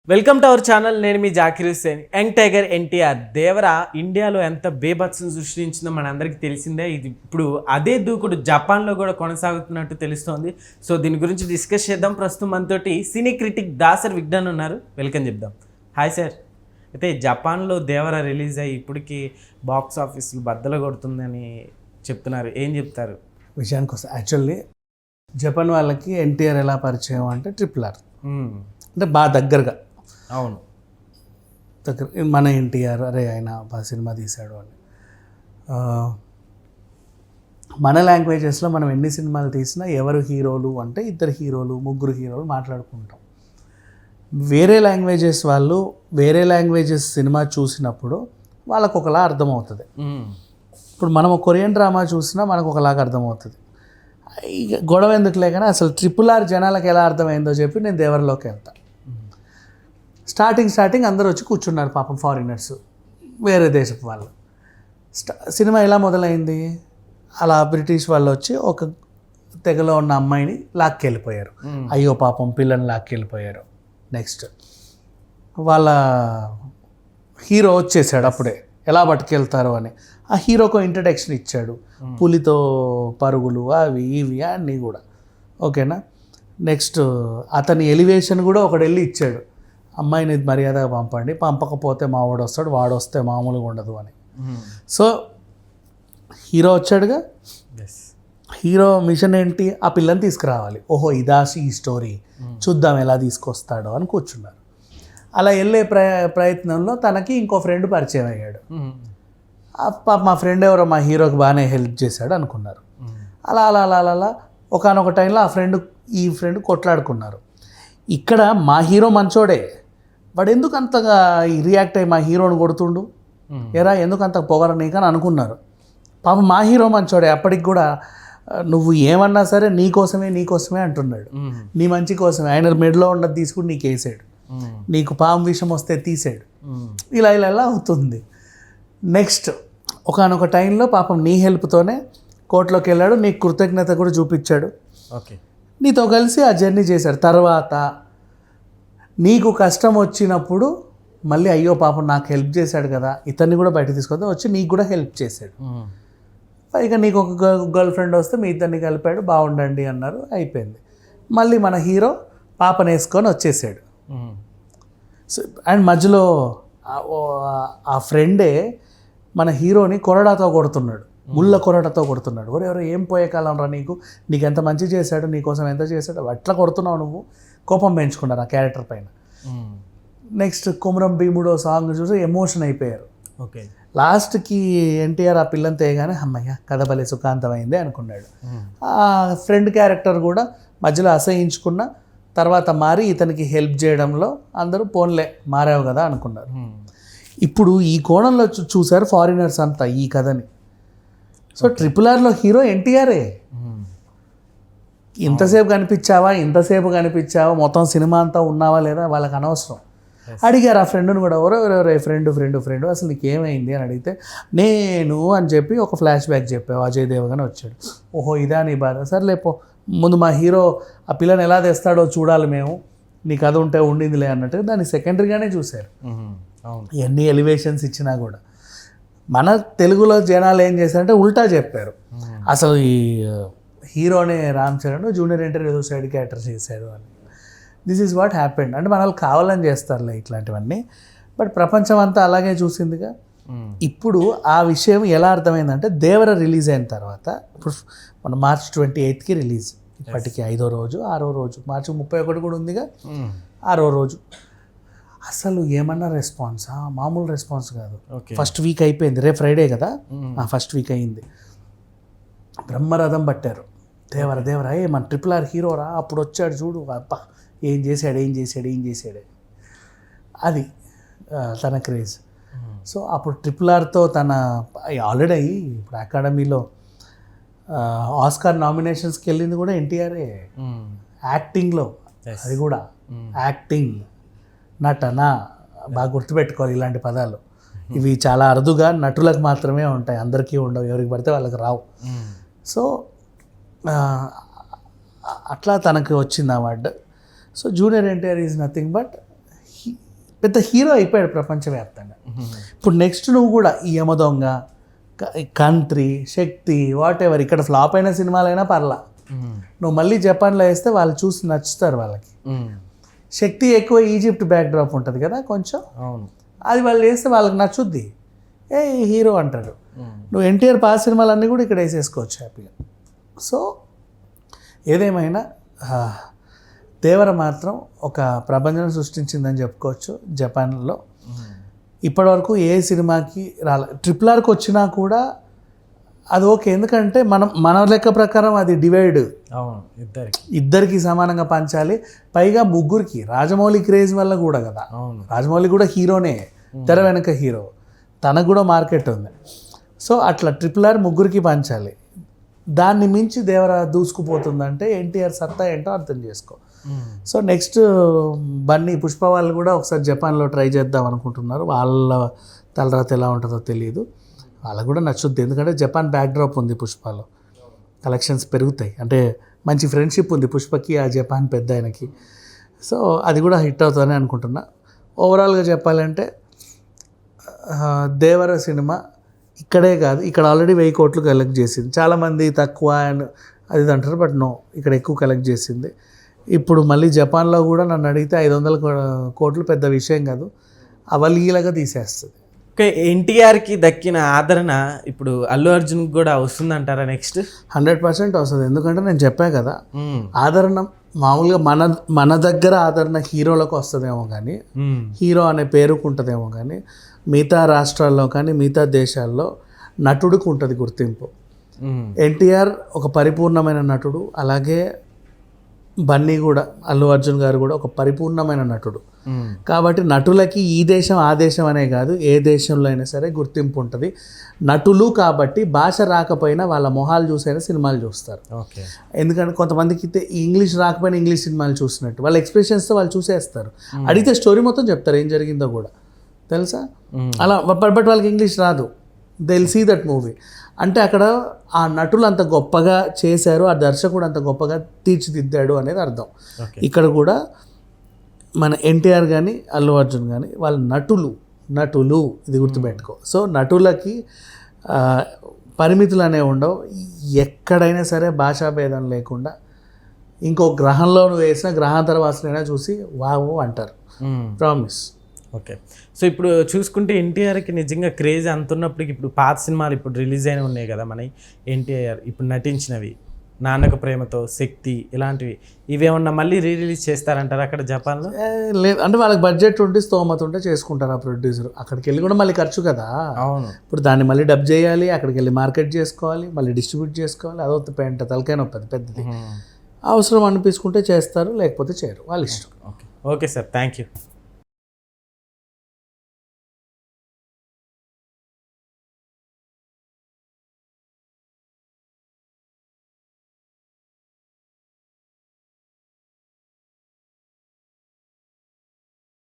Welcome to our channel. నేను మీ Zakir Hussain. Young tiger NTR Devara ఇండియాలో ఎంత బేబత్సం సృష్టించిందో మనందరికీ తెలిసిందే. ఇది ఇప్పుడు అదే దూకుడు జపాన్లో కూడా కొనసాగుతున్నట్టు తెలుస్తోంది. సో దీని గురించి డిస్కస్ చేద్దాం. ప్రస్తుతం మనతోటి సినీ క్రిటిక్ దాసర్ విజ్ఞాన్ ఉన్నారు. వెల్కమ్ చెప్దాం. Hi sir. అయితే జపాన్లో దేవరా రిలీజ్ అయ్యి ఇప్పటికీ బాక్స్ ఆఫీసులు బద్దలు కొడుతుందని చెప్తున్నారు. ఏం చెప్తారు? విషయానికి వస్తే యాక్చువల్లీ జపాన్ వాళ్ళకి ఎన్టీఆర్ ఎలా పరిచయం అంటే RRR అంటే బాగా దగ్గరగా. అవును, దగ్గర మన ఎన్టీఆర్ అరే ఆయన బాగా సినిమా తీశాడు అని. మన లాంగ్వేజెస్లో మనం ఎన్ని సినిమాలు తీసినా ఎవరు హీరోలు అంటే ఇద్దరు హీరోలు ముగ్గురు హీరోలు మాట్లాడుకుంటాం. వేరే లాంగ్వేజెస్ వాళ్ళు వేరే లాంగ్వేజెస్ సినిమా చూసినప్పుడు వాళ్ళకు ఒకలా అర్థమవుతుంది. ఇప్పుడు మనం కొరియన్ డ్రామా చూసినా మనకు ఒకలాగా అర్థమవుతుంది. ఇక గొడవ ఎందుకులే కానీ అసలు RRR జనాలకు ఎలా అర్థమైందో చెప్పి నేను దేవరలోకి వెళ్తాను. స్టార్టింగ్ అందరూ వచ్చి కూర్చున్నారు పాపం ఫారినర్స్, వేరే దేశపు వాళ్ళు. సినిమా ఎలా మొదలైంది, అలా బ్రిటిష్ వాళ్ళు వచ్చి ఒక తెగలో ఉన్న అమ్మాయిని లాక్కెళ్ళిపోయారు. అయ్యో పాపం పిల్లని లాక్కెళ్ళిపోయారు. నెక్స్ట్ వాళ్ళ హీరో వచ్చేసాడు. అప్పుడే ఎలా పట్టుకెళ్తారో అని ఆ హీరోకు ఇంట్రడక్షన్ ఇచ్చాడు. పులితో పరుగులు అవి ఇవి అన్నీ కూడా ఓకేనా. నెక్స్ట్ అతని ఎలివేషన్ కూడా ఒకడు వెళ్ళి ఇచ్చాడు. అమ్మాయిని మర్యాదగా పంపండి, పంపకపోతే మావాడు వస్తాడు, వాడు వస్తే మామూలుగా ఉండదు అని. సో హీరో వచ్చాడుగా, హీరో మిషన్ ఏంటి, ఆ పిల్లని తీసుకురావాలి. ఓహో ఇదా ఈ స్టోరీ, చూద్దాం ఎలా తీసుకొస్తాడో అని కూర్చున్నారు. అలా వెళ్ళే ప్రయత్నంలో తనకి ఇంకో ఫ్రెండ్ పరిచయం అయ్యాడు. మా ఫ్రెండ్ ఎవరో మా హీరోకి బాగానే హెల్ప్ చేశాడు అనుకున్నారు. అలా అలా అలా అలా ఒకనొక టైంలో ఈ ఫ్రెండ్ కొట్లాడుకున్నారు. ఇక్కడ మా హీరో మంచోడే, వాడు ఎందుకు అంతగా రియాక్ట్ అయ్యి మా హీరోని కొడుతుండు, ఎరా ఎందుకు అంత పొగర నీకని అనుకున్నారు. పాపం మా హీరో మంచోడే, అప్పటికి కూడా నువ్వు ఏమన్నా సరే నీకోసమే అంటున్నాడు, నీ మంచి కోసమే. ఆయన మెడలో ఉన్నది తీసుకుని నీకు వేసాడు, నీకు పాము విషం వస్తే తీసాడు. ఇలా ఇలా ఇలా అవుతుంది. నెక్స్ట్ ఒకనొక టైంలో పాపం నీ హెల్ప్తోనే కోర్టులోకి వెళ్ళాడు, నీకు కృతజ్ఞత కూడా చూపించాడు. ఓకే, నీతో కలిసి ఆ జర్నీ చేశాడు. తర్వాత నీకు కష్టం వచ్చినప్పుడు మళ్ళీ అయ్యో పాపం నాకు హెల్ప్ చేశాడు కదా, ఇతన్ని కూడా బయట తీసుకొద్దాం వచ్చి నీకు కూడా హెల్ప్ చేశాడు. పైగా నీకు ఒక గర్ల్ ఫ్రెండ్ వస్తే మీ ఇద్దరిని కలిపాడు, బాగుండండి అన్నారు, అయిపోయింది. మళ్ళీ మన హీరో పాపను వేసుకొని వచ్చేసాడు. సో అండ్ మధ్యలో ఆ ఫ్రెండే మన హీరోని కొరడాతో కొడుతున్నాడు, ముళ్ళ కొరడాతో కొడుతున్నాడు. ఎవరెవరో ఏం పోయే కాలం రా నీకు ఎంత మంచి చేశాడు, నీకోసం ఎంత చేశాడు, అట్లా కొడుతున్నావు నువ్వు. కోపం పెంచుకున్నారు ఆ క్యారెక్టర్ పైన. నెక్స్ట్ కొమరం భీముడో సాంగ్ చూసి ఎమోషన్ అయిపోయారు. ఓకే, లాస్ట్కి ఎన్టీఆర్ ఆ పిల్లని తేగానే అమ్మయ్య కథ భలే సుఖాంతమైంది అనుకున్నాడు. ఆ ఫ్రెండ్ క్యారెక్టర్ కూడా మధ్యలో అసహించుకున్న తర్వాత మారి ఇతనికి హెల్ప్ చేయడంలో అందరూ పోన్లే మారావు కదా అనుకున్నారు. ఇప్పుడు ఈ కోణంలో చూశారు ఫారినర్స్ అంతా ఈ కథని. సో RRRలో హీరో ఎన్టీఆరే. ఇంతసేపు కనిపించావా మొత్తం సినిమా అంతా ఉన్నావా లేదా వాళ్ళకి అనవసరం. అడిగారు ఆ ఫ్రెండ్ని కూడా, ఎవరెవరే ఫ్రెండ్ అసలు నీకు ఏమైంది అని అడిగితే నేను అని చెప్పి ఒక ఫ్లాష్ బ్యాక్ చెప్పావు. అజయ్ దేవగన్ వచ్చాడు. ఓహో ఇదా నీ బాధ, సర్లే పో ముందు మా హీరో ఆ పిల్లని ఎలా తెస్తాడో చూడాలి మేము, నీకు అది ఉంటే ఉండిందిలే అన్నట్టుగా దాన్ని సెకండరీగానే చూశారు. ఎన్ని ఎలివేషన్స్ ఇచ్చినా కూడా మన తెలుగులో జనాలు ఏం చేశారంటే ఉల్టా చెప్పారు. అసలు ఈ హీరోనే రామ్ చరణ్ జూనియర్ ఎన్టీఆర్ ఏదో సైడ్ క్యారెక్టర్ చేశాడు అని. This is what happened. అంటే మనల్ని కావాలని చేస్తారులే ఇట్లాంటివన్నీ, బట్ ప్రపంచం అంతా అలాగే చూసిందిగా. ఇప్పుడు ఆ విషయం ఎలా అర్థమైందంటే దేవర రిలీజ్ అయిన తర్వాత, ఇప్పుడు మన March 28కి రిలీజ్, ఇప్పటికి 5వ రోజు 6వ రోజు, March 31 కూడా ఉందిగా, 6వ రోజు. అసలు ఏమన్నా రెస్పాన్సా, మామూలు రెస్పాన్స్ కాదు. ఫస్ట్ వీక్ అయిపోయింది, రేపు ఫ్రైడే కదా, ఫస్ట్ వీక్ అయింది. బ్రహ్మరథం పట్టారు. దేవర మన RRR హీరోరా, అప్పుడు వచ్చాడు చూడు, అబ్బా ఏం చేశాడు అది తన క్రేజ్. సో అప్పుడు RRRతో తన ఆల్రెడీ ఇప్పుడు అకాడమీలో ఆస్కార్ నామినేషన్స్కి వెళ్ళింది కూడా ఎన్టీఆర్ఏ. యాక్టింగ్లో అది కూడా యాక్టింగ్, నటన బాగా గుర్తుపెట్టుకోవాలి ఇలాంటి పదాలు. ఇవి చాలా అరుదుగా నటులకు మాత్రమే ఉంటాయి, అందరికీ ఉండవు, ఎవరికి పడితే వాళ్ళకి రావు. సో అట్లా తనకు వచ్చింది award. So junior NTR is nothing but పెద్ద హీరో అయిపోయాడు ప్రపంచవ్యాప్తంగా. ఇప్పుడు నెక్స్ట్ నువ్వు కూడా ఈ యమదొంగ, కంత్రి, శక్తి, వాట్ ఎవర్ ఇక్కడ ఫ్లాప్ అయిన సినిమాలైనా పర్లా, నువ్వు మళ్ళీ జపాన్లో వేస్తే వాళ్ళు చూసి నచ్చుతారు వాళ్ళకి. శక్తి ఎక్కువ ఈజిప్ట్ బ్యాక్ డ్రాప్ ఉంటుంది కదా కొంచెం, అవును, అది వాళ్ళు వేస్తే వాళ్ళకి నచ్చుద్ది, ఏ హీరో అంటారు. నువ్వు ఎన్టీఆర్ పాత సినిమాలన్నీ కూడా ఇక్కడ వేసేసుకోవచ్చు హ్యాపీగా. సో ఏదేమైనా దేవర మాత్రం ఒక ప్రపంచం సృష్టించిందని చెప్పుకోవచ్చు జపాన్లో. ఇప్పటివరకు ఏ సినిమాకి RRRకి వచ్చినా కూడా అది ఓకే, ఎందుకంటే మన లెక్క ప్రకారం అది డివైడ్, అవును, ఇద్దరికి సమానంగా పంచాలి. పైగా ముగ్గురికి రాజమౌళి క్రేజ్ వల్ల కూడా కదా, అవును, రాజమౌళి కూడా హీరోనే, తెర వెనక హీరో, తనకు కూడా మార్కెట్ ఉంది. సో అట్లా RRR ముగ్గురికి పంచాలి. దాన్ని మించి దేవర దూసుకుపోతుందంటే ఎన్టీఆర్ సత్తా ఏంటో అర్థం చేసుకో. సో నెక్స్ట్ బన్నీ, పుష్ప వాళ్ళు కూడా ఒకసారి జపాన్లో ట్రై చేద్దాం అనుకుంటున్నారు. వాళ్ళ తలరాత ఎలా ఉంటుందో తెలియదు, వాళ్ళకు కూడా నచ్చుద్ది. ఎందుకంటే జపాన్ బ్యాక్డ్రాప్ ఉంది పుష్పలో, కలెక్షన్స్ పెరుగుతాయి. అంటే మంచి ఫ్రెండ్షిప్ ఉంది పుష్పకి ఆ జపాన్ పెద్ద ఆయనకి. సో అది కూడా హిట్ అవుతుందని అనుకుంటున్నా. ఓవరాల్గా చెప్పాలంటే దేవర సినిమా ఇక్కడే కాదు, ఇక్కడ ఆల్రెడీ 1000 కోట్లు కలెక్ట్ చేసింది. చాలామంది తక్కువ అది అంటారు, బట్ నో, ఇక్కడ ఎక్కువ కలెక్ట్ చేసింది. ఇప్పుడు మళ్ళీ జపాన్లో కూడా నన్ను అడిగితే 500 కోట్లు పెద్ద విషయం కాదు, అవలీలగా తీసేస్తుంది. ఓకే, ఎన్టీఆర్కి దక్కిన ఆదరణ ఇప్పుడు అల్లు అర్జున్కి కూడా వస్తుందంటారా నెక్స్ట్? 100% వస్తుంది. ఎందుకంటే నేను చెప్పా కదా, ఆదరణ మామూలుగా మన దగ్గర ఆదరణ హీరోలకు వస్తుందేమో కానీ, హీరో అనే పేరుకు ఉంటుందేమో కానీ, మిగతా రాష్ట్రాల్లో కానీ మిగతా దేశాల్లో నటుడికి ఉంటుంది గుర్తింపు. ఎన్టీఆర్ ఒక పరిపూర్ణమైన నటుడు, అలాగే బన్నీ కూడా, అల్లు అర్జున్ గారు కూడా ఒక పరిపూర్ణమైన నటుడు. కాబట్టి నటులకి ఈ దేశం ఆ దేశం అనే కాదు, ఏ దేశంలో అయినా సరే గుర్తింపు ఉంటుంది. నటులు కాబట్టి భాష రాకపోయినా వాళ్ళ మొహాలు చూసైనా సినిమాలు చూస్తారు. ఓకే, ఎందుకంటే కొంతమందికి ఇంగ్లీష్ రాకపోయినా ఇంగ్లీష్ సినిమాలు చూసినట్టు వాళ్ళ ఎక్స్ప్రెషన్స్తో వాళ్ళు చూసేస్తారు. అడిగితే స్టోరీ మొత్తం చెప్తారు ఏం జరిగిందో కూడా, తెలుసా? అలా బట్ వాళ్ళకి ఇంగ్లీష్ రాదు, they will see that movie. అంటే అక్కడ ఆ నటులు అంత గొప్పగా చేశారు, ఆ దర్శకుడు అంత గొప్పగా తీర్చిదిద్దాడు అనేది అర్థం. ఇక్కడ కూడా మన ఎన్టీఆర్ కానీ అల్లు అర్జున్ కానీ వాళ్ళ నటులు ఇది గుర్తుపెట్టుకో. సో నటులకి పరిమితులు అనేవి ఉండవు. ఎక్కడైనా సరే భాషా భేదం లేకుండా ఇంకో గ్రహంలో నువ్వు వేసిన గ్రహాంతర వాసులైనా చూసి వావు అంటారు, ప్రామిస్. ఓకే, సో ఇప్పుడు చూసుకుంటే ఎన్టీఆర్కి నిజంగా క్రేజ్ అంతున్నప్పటికి ఇప్పుడు పాత సినిమాలు ఇప్పుడు రిలీజ్ అయినవి ఉన్నాయి కదా మన ఎన్టీఆర్ ఇప్పుడు నటించినవి, నాన్నక ప్రేమతో, శక్తి, ఇలాంటివి, ఇవేమన్నా మళ్ళీ రిలీజ్ చేస్తారంటారు అక్కడ జపాన్లో? లేదు, అంటే వాళ్ళకి బడ్జెట్ ఉంటే స్తోమత ఉంటే చేసుకుంటారు ఆ ప్రొడ్యూసర్. అక్కడికి వెళ్ళి కూడా మళ్ళీ ఖర్చు కదా. అవును, ఇప్పుడు దాన్ని మళ్ళీ డబ్ చేయాలి, అక్కడికి వెళ్ళి మార్కెట్ చేసుకోవాలి, మళ్ళీ డిస్ట్రిబ్యూట్ చేసుకోవాలి, అదొక తలకాయ నొప్పి పెద్దది. అవసరం అనిపించుకుంటే చేస్తారు, లేకపోతే చేయరు, వాళ్ళ ఇష్టం. Okay sir, thank you.